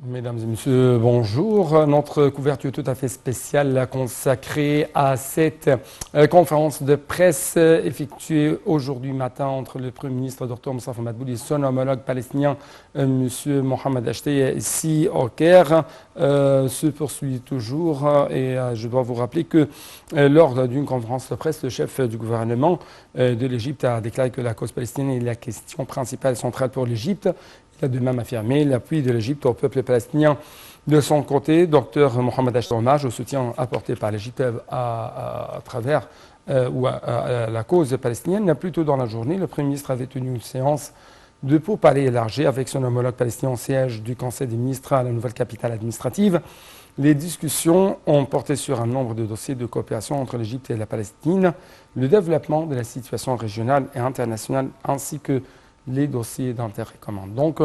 Mesdames et messieurs, bonjour. Notre couverture tout à fait spéciale consacrée à cette conférence de presse effectuée aujourd'hui matin entre le Premier ministre Dr Moustapha Madbouli et son homologue palestinien M. Mohamed Ashtaya ici au Caire se poursuit toujours et je dois vous rappeler que lors d'une conférence de presse, le chef du gouvernement de l'Égypte a déclaré que la cause palestinienne est la question principale et centrale pour l'Égypte. Il a de même affirmé l'appui de l'Égypte au peuple palestinien. De son côté, Dr Mohamed Ashtaya hommage au soutien apporté par l'Égypte à travers à la cause palestinienne. Plus tôt dans la journée, le Premier ministre avait tenu une séance de pourparlers élargie avec son homologue palestinien au siège du Conseil des ministres à la nouvelle capitale administrative. Les discussions ont porté sur un nombre de dossiers de coopération entre l'Égypte et la Palestine, le développement de la situation régionale et internationale, ainsi que les dossiers d'intérêt commun. Donc,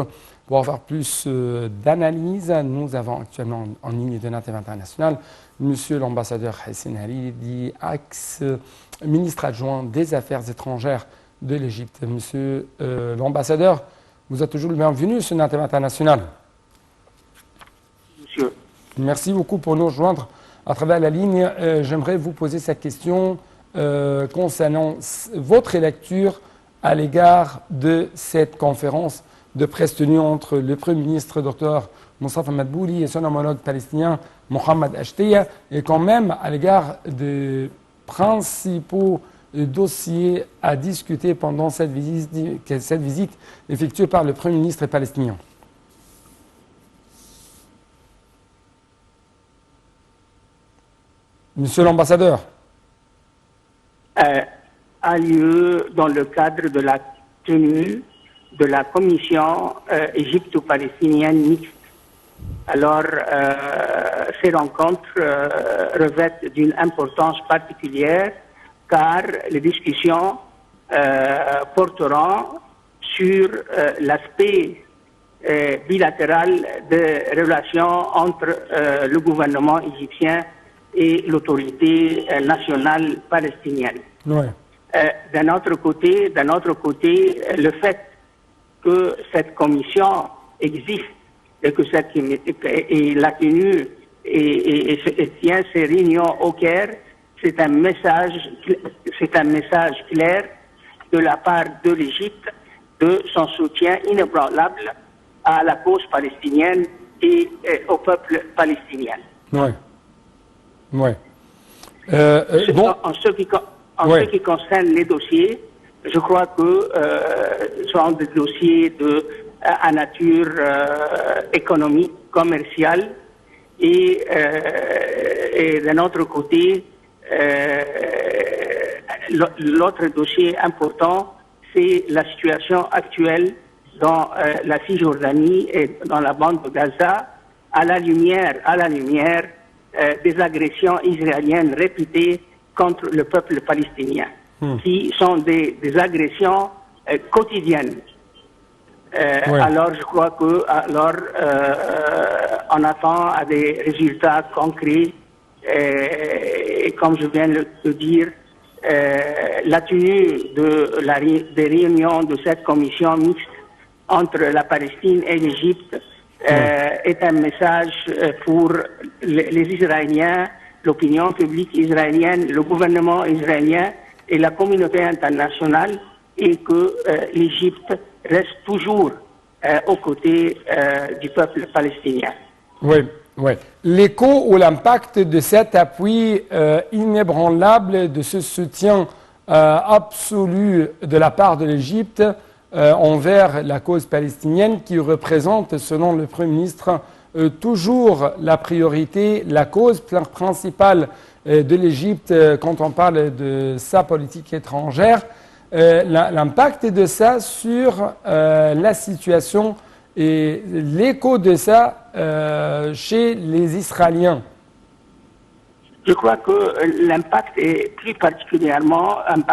pour avoir plus d'analyse, nous avons actuellement en ligne de l'Inter international Monsieur l'ambassadeur Hassan Hariri, ex-ministre adjoint des Affaires étrangères de l'Égypte. Monsieur l'ambassadeur, vous êtes toujours le bienvenu sur l'Inter international. Monsieur. Merci beaucoup pour nous rejoindre à travers la ligne. J'aimerais vous poser cette question concernant votre lecture à l'égard de cette conférence de presse tenue entre le Premier ministre Dr Moustapha Madbouli et son homologue palestinien Mohamed Ashtaya, et quand même à l'égard des principaux dossiers à discuter pendant cette visite effectuée par le Premier ministre palestinien. Monsieur l'ambassadeur. A lieu dans le cadre de la tenue de la commission égypto-palestinienne mixte. Alors, ces rencontres revêtent d'une importance particulière car les discussions porteront sur l'aspect bilatéral des relations entre le gouvernement égyptien et l'autorité nationale palestinienne. Ouais. D'un autre côté, le fait que cette commission existe et que la tenue et tient ses réunions au Caire, c'est un message clair de la part de l'Égypte de son soutien inébranlable à la cause palestinienne et au peuple palestinien. Ouais. Ouais. En ce qui concerne les dossiers, je crois que ce sont des dossiers à nature économique, commerciale, et d'un autre côté, l'autre dossier important, c'est la situation actuelle dans la Cisjordanie et dans la bande de Gaza, à la lumière des agressions israéliennes répétées contre le peuple palestinien, qui sont des agressions quotidiennes. Alors, je crois que on attend à des résultats concrets. Et comme je viens de le dire, la tenue des réunions de cette commission mixte entre la Palestine et l'Égypte est un message pour les Israéliens, l'opinion publique israélienne, le gouvernement israélien et la communauté internationale, et que l'Égypte reste toujours aux côtés du peuple palestinien. Oui, oui. L'écho ou l'impact de cet appui inébranlable, de ce soutien absolu de la part de l'Égypte envers la cause palestinienne, qui représente, selon le Premier ministre, toujours la priorité, la cause principale de l'Égypte quand on parle de sa politique étrangère, l'impact de ça sur la situation et l'écho de ça chez les Israéliens. Je crois que l'impact est plus particulièrement un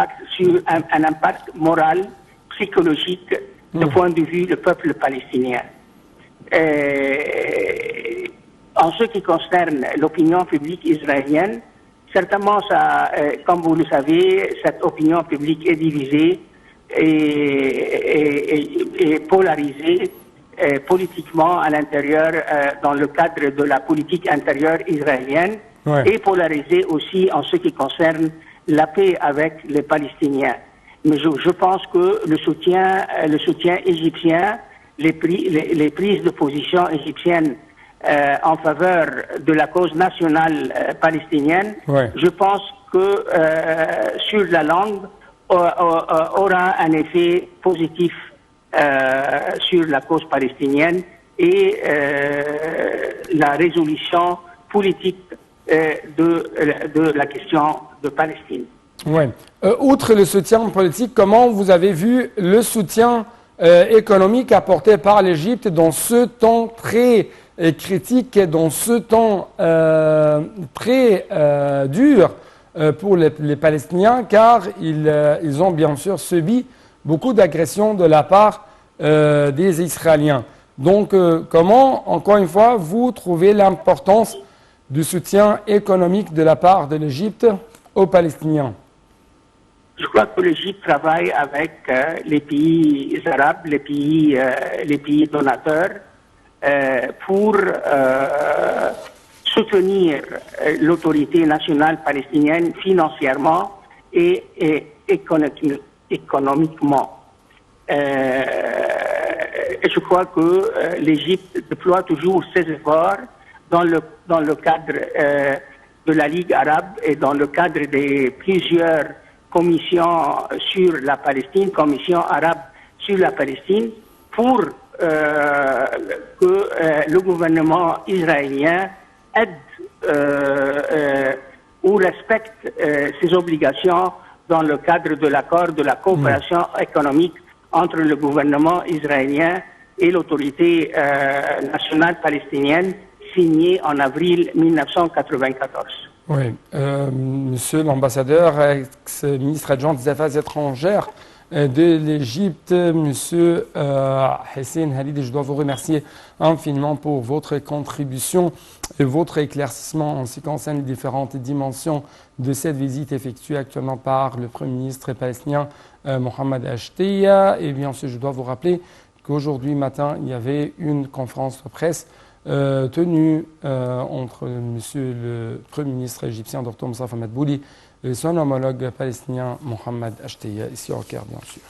impact moral, psychologique, du point de vue du peuple palestinien. En ce qui concerne l'opinion publique israélienne, certainement, comme vous le savez, cette opinion publique est divisée et polarisée politiquement à l'intérieur, dans le cadre de la politique intérieure israélienne, Ouais. et polarisé aussi en ce qui concerne la paix avec les Palestiniens. Mais je pense que le soutien égyptien, les prises de position égyptiennes en faveur de la cause nationale palestinienne, Ouais. je pense que sur la langue aura un effet positif sur la cause palestinienne et la résolution politique de la question de Palestine. Ouais. Outre le soutien politique, comment vous avez vu le soutien économique apporté par l'Égypte dans ce temps très critique, dans ce temps très dur pour les Palestiniens, car ils ont bien sûr subi beaucoup d'agressions de la part des Israéliens. Donc, comment, encore une fois, vous trouvez l'importance du soutien économique de la part de l'Égypte aux Palestiniens? Je crois que l'Égypte travaille avec les pays arabes, les pays donateurs, pour soutenir l'autorité nationale palestinienne financièrement et économiquement. Et je crois que l'Égypte déploie toujours ses efforts dans le cadre de la Ligue arabe et dans le cadre des plusieurs commissions sur la Palestine, commission arabe sur la Palestine, pour que le gouvernement israélien aide ou respecte ses obligations dans le cadre de l'accord de la coopération économique entre le gouvernement israélien et l'autorité nationale palestinienne, signé en avril 1994. Oui, monsieur l'ambassadeur, ex-ministre adjoint des Affaires étrangères de l'Égypte, monsieur Hussein Halid, je dois vous remercier infiniment pour votre contribution et votre éclaircissement en ce qui concerne les différentes dimensions de cette visite effectuée actuellement par le Premier ministre palestinien Mohamed Ashteya. Et bien sûr, je dois vous rappeler qu'aujourd'hui matin, il y avait une conférence de presse tenue entre monsieur le Premier ministre égyptien, Dr Moustapha Madbouli, et son homologue palestinien Mohamed Ashteya, ici au Caire, bien sûr.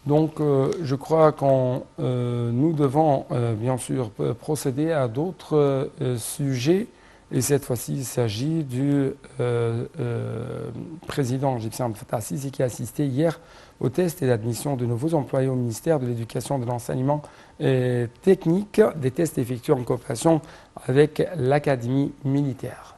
Donc, je crois que nous devons bien sûr procéder à d'autres sujets. Et cette fois-ci, il s'agit du président égyptien Abdel Fattah al-Sisi qui a assisté hier au test et d'admission de nouveaux employés au ministère de l'Éducation et de l'Enseignement technique, des tests effectués en coopération avec l'Académie militaire.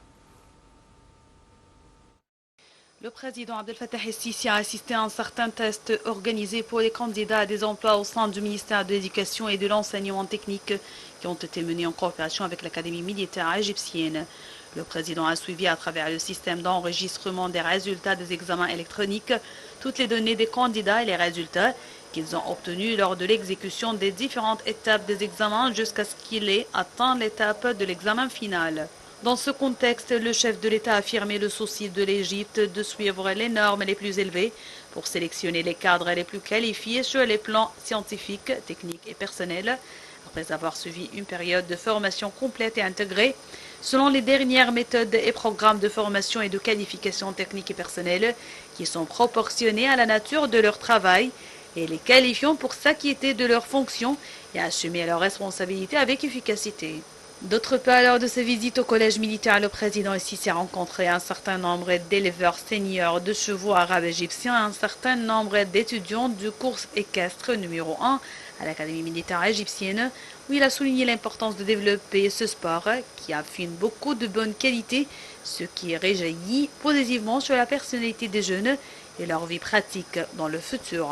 Le président Abdel Fattah el-Sisi a assisté à un certain test organisé pour les candidats à des emplois au sein du ministère de l'Éducation et de l'Enseignement technique qui ont été menés en coopération avec l'Académie militaire égyptienne. Le président a suivi à travers le système d'enregistrement des résultats des examens électroniques toutes les données des candidats et les résultats qu'ils ont obtenus lors de l'exécution des différentes étapes des examens jusqu'à ce qu'il ait atteint l'étape de l'examen final. Dans ce contexte, le chef de l'État a affirmé le souci de l'Égypte de suivre les normes les plus élevées pour sélectionner les cadres les plus qualifiés sur les plans scientifiques, techniques et personnels, après avoir suivi une période de formation complète et intégrée selon les dernières méthodes et programmes de formation et de qualification technique et personnelle qui sont proportionnés à la nature de leur travail et les qualifiant pour s'acquitter de leurs fonctions et assumer leurs responsabilités avec efficacité. D'autre part, lors de sa visite au collège militaire, le président el-Sisi a rencontré un certain nombre d'éleveurs seniors de chevaux arabes égyptiens et un certain nombre d'étudiants du cours équestre numéro 1 à l'Académie militaire égyptienne, où il a souligné l'importance de développer ce sport qui affine beaucoup de bonnes qualités, ce qui réjaillit positivement sur la personnalité des jeunes et leur vie pratique dans le futur.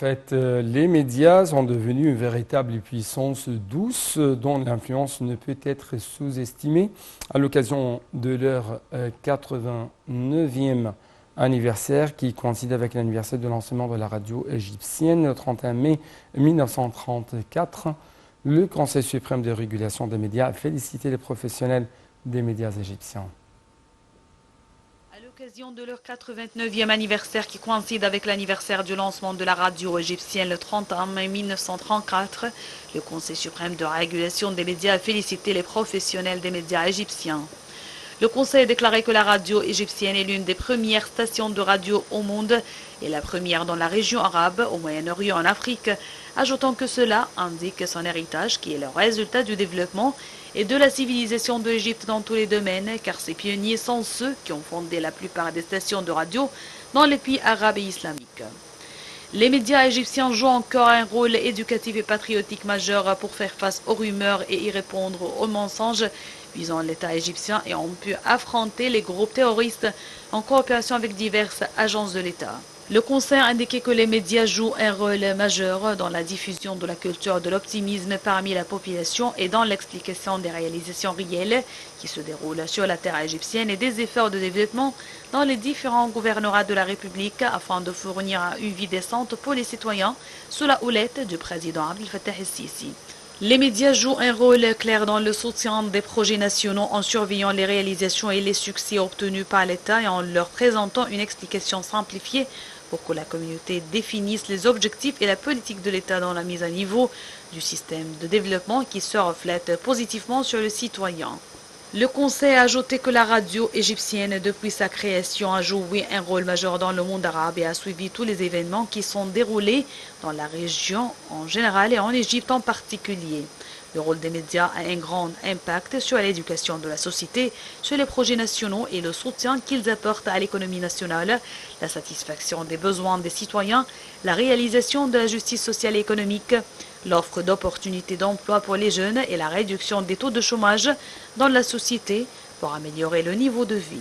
fait, les médias sont devenus une véritable puissance douce dont l'influence ne peut être sous-estimée. À l'occasion de leur 89e anniversaire qui coïncide avec l'anniversaire de lancement de la radio égyptienne le 31 mai 1934, le Conseil suprême de régulation des médias a félicité les professionnels des médias égyptiens. À l'occasion de leur 89e anniversaire qui coïncide avec l'anniversaire du lancement de la radio égyptienne le 31 mai 1934, le Conseil suprême de régulation des médias a félicité les professionnels des médias égyptiens. Le Conseil a déclaré que la radio égyptienne est l'une des premières stations de radio au monde et la première dans la région arabe, au Moyen-Orient, en Afrique, ajoutant que cela indique son héritage qui est le résultat du développement et de la civilisation de l'Égypte dans tous les domaines, car ces pionniers sont ceux qui ont fondé la plupart des stations de radio dans les pays arabes et islamiques. Les médias égyptiens jouent encore un rôle éducatif et patriotique majeur pour faire face aux rumeurs et y répondre aux mensonges visant l'État égyptien et ont pu affronter les groupes terroristes en coopération avec diverses agences de l'État. Le Conseil a indiqué que les médias jouent un rôle majeur dans la diffusion de la culture de l'optimisme parmi la population et dans l'explication des réalisations réelles qui se déroulent sur la terre égyptienne et des efforts de développement dans les différents gouvernorats de la République afin de fournir une vie décente pour les citoyens sous la houlette du président Abdel Fattah el-Sisi. Les médias jouent un rôle clair dans le soutien des projets nationaux en surveillant les réalisations et les succès obtenus par l'État et en leur présentant une explication simplifiée pour que la communauté définisse les objectifs et la politique de l'État dans la mise à niveau du système de développement qui se reflète positivement sur le citoyen. Le Conseil a ajouté que la radio égyptienne, depuis sa création, a joué un rôle majeur dans le monde arabe et a suivi tous les événements qui sont déroulés dans la région en général et en Égypte en particulier. Le rôle des médias a un grand impact sur l'éducation de la société, sur les projets nationaux et le soutien qu'ils apportent à l'économie nationale, la satisfaction des besoins des citoyens, la réalisation de la justice sociale et économique, l'offre d'opportunités d'emploi pour les jeunes et la réduction des taux de chômage dans la société pour améliorer le niveau de vie.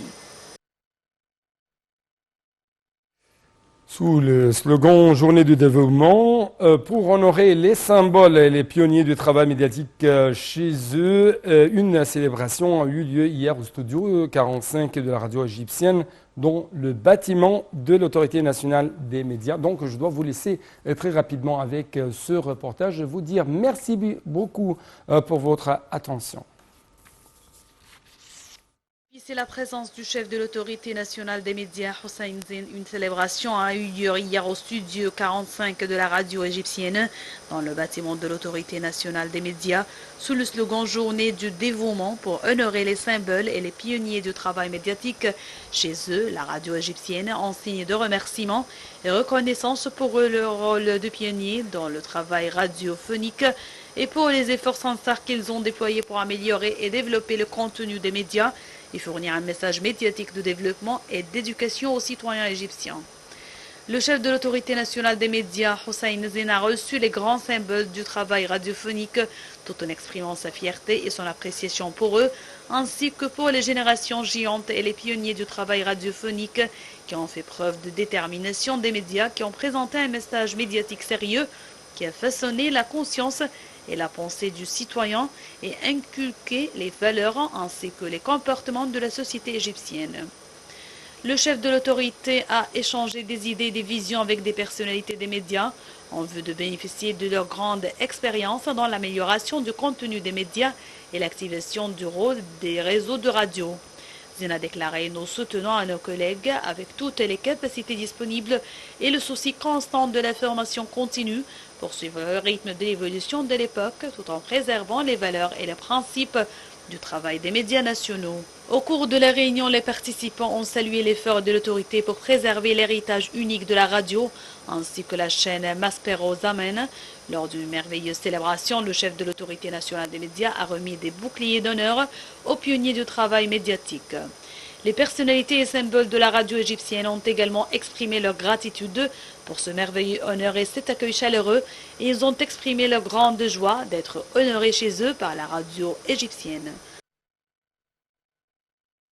Sous le slogan Journée du développement, pour honorer les symboles et les pionniers du travail médiatique chez eux, une célébration a eu lieu hier au studio 45 de la radio égyptienne dans le bâtiment de l'Autorité nationale des médias. Donc je dois vous laisser très rapidement avec ce reportage, vous dire merci beaucoup pour votre attention. C'est la présence du chef de l'autorité nationale des médias, Hossein Zine. Une célébration a eu lieu hier au studio 45 de la radio égyptienne, dans le bâtiment de l'autorité nationale des médias, sous le slogan Journée du dévouement pour honorer les symboles et les pionniers du travail médiatique. Chez eux, la radio égyptienne, en signe de remerciement et reconnaissance pour leur rôle de pionnier dans le travail radiophonique et pour les efforts sincères qu'ils ont déployés pour améliorer et développer le contenu des médias et fournir un message médiatique de développement et d'éducation aux citoyens égyptiens. Le chef de l'autorité nationale des médias, Hossein Zine, a reçu les grands symboles du travail radiophonique, tout en exprimant sa fierté et son appréciation pour eux, ainsi que pour les générations géantes et les pionniers du travail radiophonique qui ont fait preuve de détermination des médias, qui ont présenté un message médiatique sérieux, qui a façonné la conscience et la pensée du citoyen et inculquer les valeurs ainsi que les comportements de la société égyptienne. Le chef de l'autorité a échangé des idées et des visions avec des personnalités des médias en vue de bénéficier de leur grande expérience dans l'amélioration du contenu des médias et l'activation du rôle des réseaux de radio. Zine a déclaré: nous soutenons à nos collègues avec toutes les capacités disponibles et le souci constant de la formation continue pour suivre le rythme de l'évolution de l'époque tout en préservant les valeurs et les principes du travail des médias nationaux. Au cours de la réunion, les participants ont salué l'effort de l'autorité pour préserver l'héritage unique de la radio ainsi que la chaîne Maspero Zaman. Lors d'une merveilleuse célébration, le chef de l'autorité nationale des médias a remis des boucliers d'honneur aux pionniers du travail médiatique. Les personnalités et symboles de la radio égyptienne ont également exprimé leur gratitude pour ce merveilleux honneur et cet accueil chaleureux, et ils ont exprimé leur grande joie d'être honorés chez eux par la radio égyptienne.